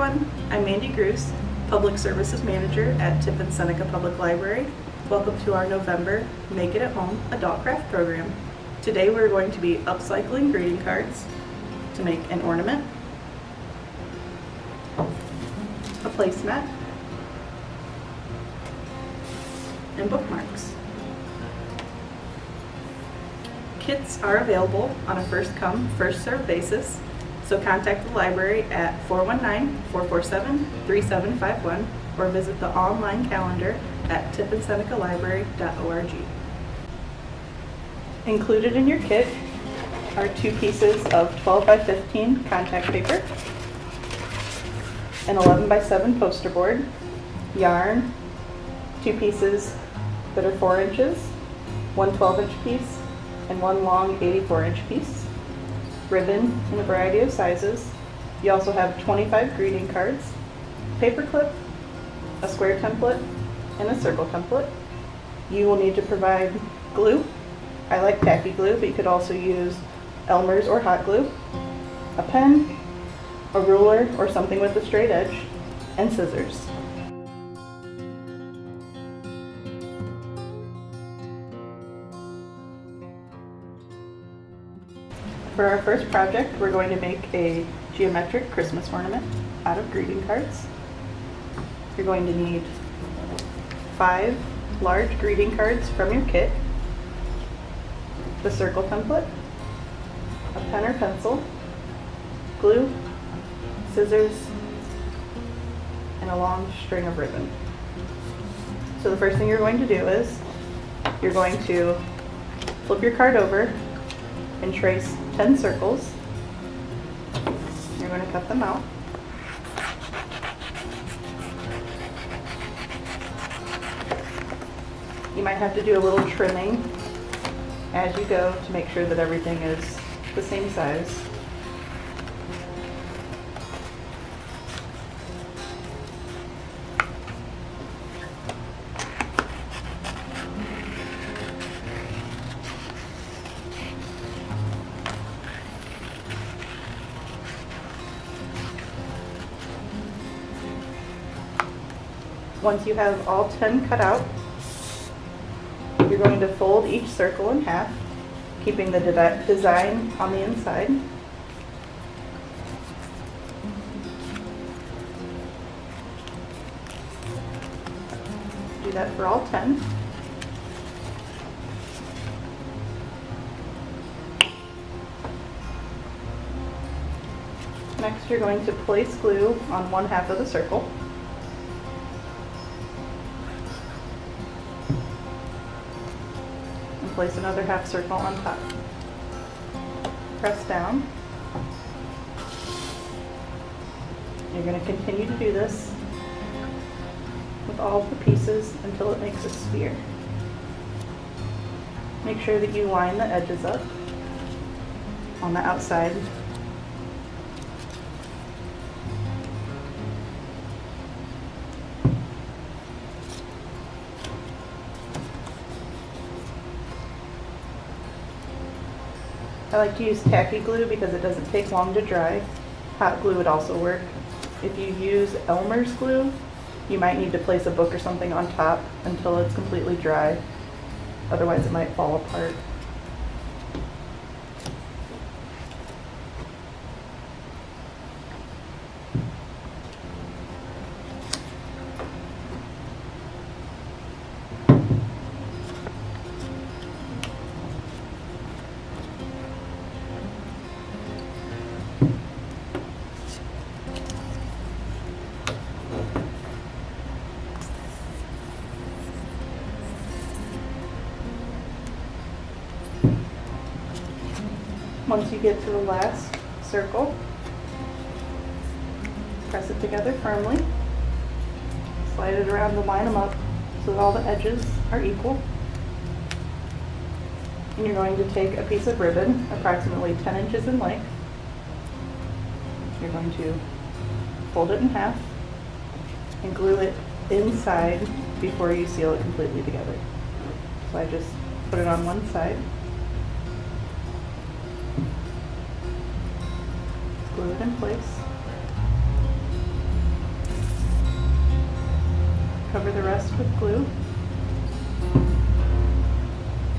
everyone, I'm Mandy Gruce, Public Services Manager at Tiffin-Seneca Public Library. Welcome to our November Make It at Home Adult Craft Program. Today we're going to be upcycling greeting cards to make an ornament, a placemat, and bookmarks. Kits are available on a first-come, first-served basis, so contact the library at 419-447-3751 or visit the online calendar at tiffin-senecalibrary.org. Included in your kit are 2 pieces of 12 by 15 contact paper, an 11 by 7 poster board, yarn, 2 pieces that are 4 inches, 1 12-inch piece, and 1 long 84-inch piece, ribbon in a variety of sizes. You also have 25 greeting cards, paper clip, a square template, and a circle template. You will need to provide glue. I like tacky glue, but you could also use Elmer's or hot glue, a pen, a ruler or something with a straight edge, and scissors. For our first project, we're going to make a geometric Christmas ornament out of greeting cards. You're going to need 5 large greeting cards from your kit, the circle template, a pen or pencil, glue, scissors, and a long string of ribbon. So the first thing you're going to do is you're going to flip your card over and trace 10 circles. You're going to cut them out. You might have to do a little trimming as you go to make sure that everything is the same size. Once you have all 10 cut out, you're going to fold each circle in half, keeping the design on the inside. Do that for all 10. Next, you're going to place glue on one half of the circle. Place another half circle on top. Press down. You're going to continue to do this with all the pieces until it makes a sphere. Make sure that you line the edges up on the outside. I like to use tacky glue because it doesn't take long to dry. Hot glue would also work. If you use Elmer's glue, you might need to place a book or something on top until it's completely dry. Otherwise it might fall apart. Once you get to the last circle, press it together firmly, slide it around to line them up so that all the edges are equal. And you're going to take a piece of ribbon, approximately 10 inches in length. You're going to fold it in half and glue it inside before you seal it completely together. So I just put it on one side. Glue it in place. Cover the rest with glue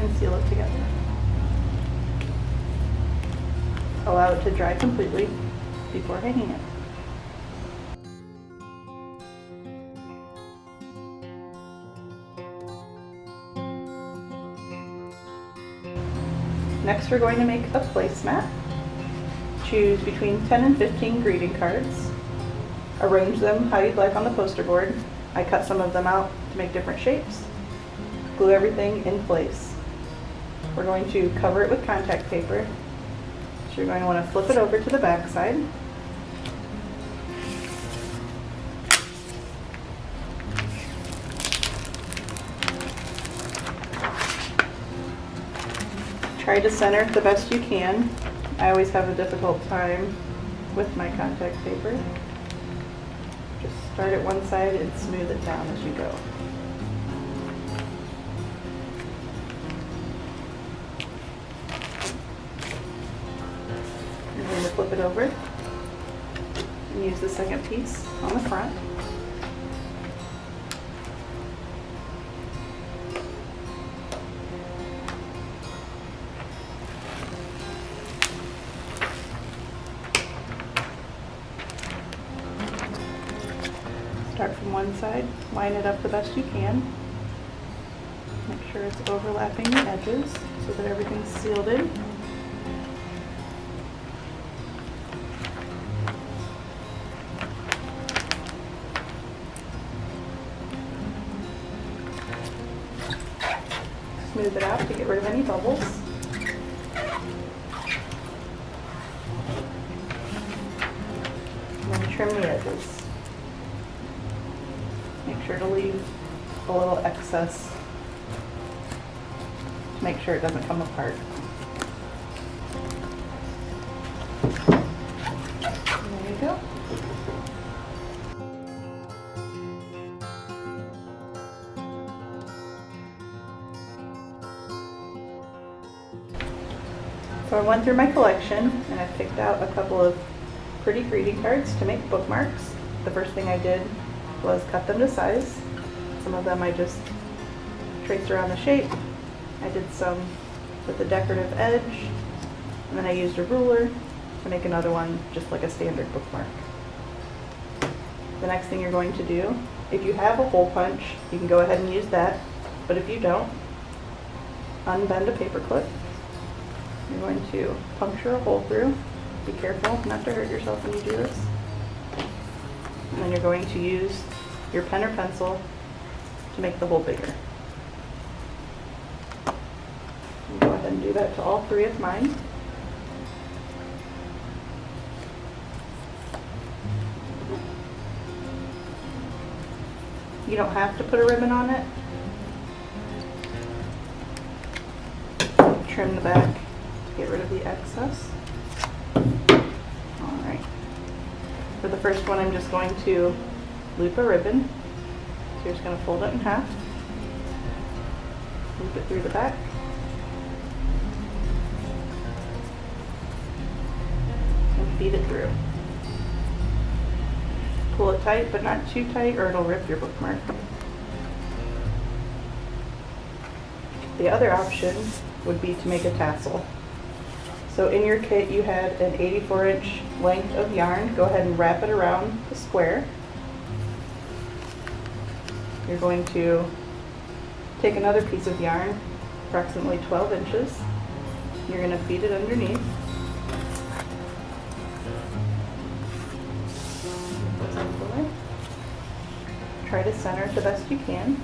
and seal it together. Allow it to dry completely before hanging it. Next, we're going to make a placemat. Choose between 10 and 15 greeting cards. Arrange them how you'd like on the poster board. I cut some of them out to make different shapes. Glue everything in place. We're going to cover it with contact paper. So you're going to want to flip it over to the back side. Try to center it the best you can. I always have a difficult time with my contact paper. Just start at one side and smooth it down as you go. You're going to flip it over and use the second piece on the front. Start from one side, line it up the best you can. Make sure it's overlapping the edges so that everything's sealed in. Smooth it out to get rid of any bubbles. And then trim the edges. Make sure to leave a little excess to make sure it doesn't come apart. There you go. So I went through my collection and I picked out a couple of pretty greeting cards to make bookmarks. The first thing I did was cut them to size. Some of them I just traced around the shape. I did some with a decorative edge, and then I used a ruler to make another one just like a standard bookmark. The next thing you're going to do, if you have a hole punch, you can go ahead and use that, but if you don't, unbend a paper clip. You're going to puncture a hole through. Be careful not to hurt yourself when you do this. And then you're going to use your pen or pencil to make the hole bigger. And go ahead and do that to all three of mine. You don't have to put a ribbon on it. Trim the back to get rid of the excess. Alright. For the first one, I'm just going to loop a ribbon. So you're just going to fold it in half, loop it through the back, and feed it through. Pull it tight, but not too tight or it'll rip your bookmark. The other option would be to make a tassel. So in your kit you had an 84-inch length of yarn. Go ahead and wrap it around the square. You're going to take another piece of yarn, approximately 12 inches. You're going to feed it underneath. Try to center it the best you can.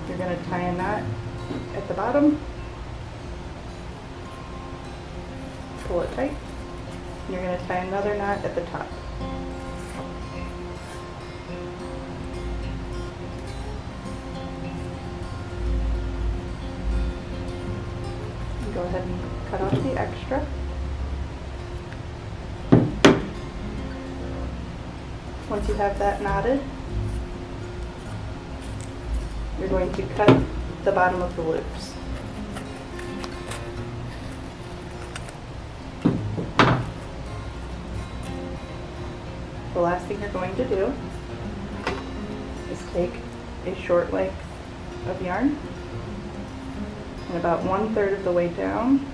You're going to tie a knot at the bottom. Pull it tight. And you're going to tie another knot at the top. Go ahead and cut off the extra. Once you have that knotted, you're going to cut the bottom of the loops. The last thing you're going to do Just take a short length of yarn, and about 1/3 of the way down,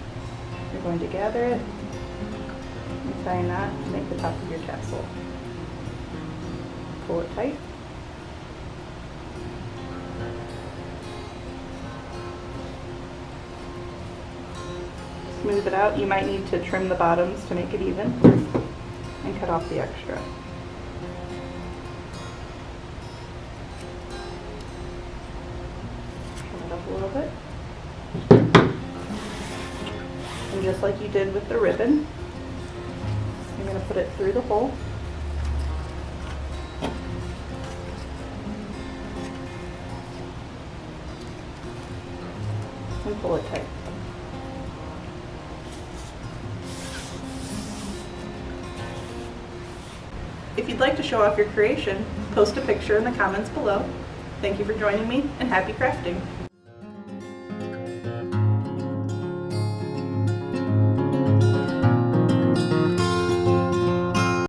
you're going to gather it and tie a knot to make the top of your tassel. Pull it tight. Smooth it out. You might need to trim the bottoms to make it even and cut off the extra. Trim it up a little bit. And just like you did with the ribbon, you're going to put it through the hole. And pull it tight. If you'd like to show off your creation, post a picture in the comments below. Thank you for joining me, and happy crafting!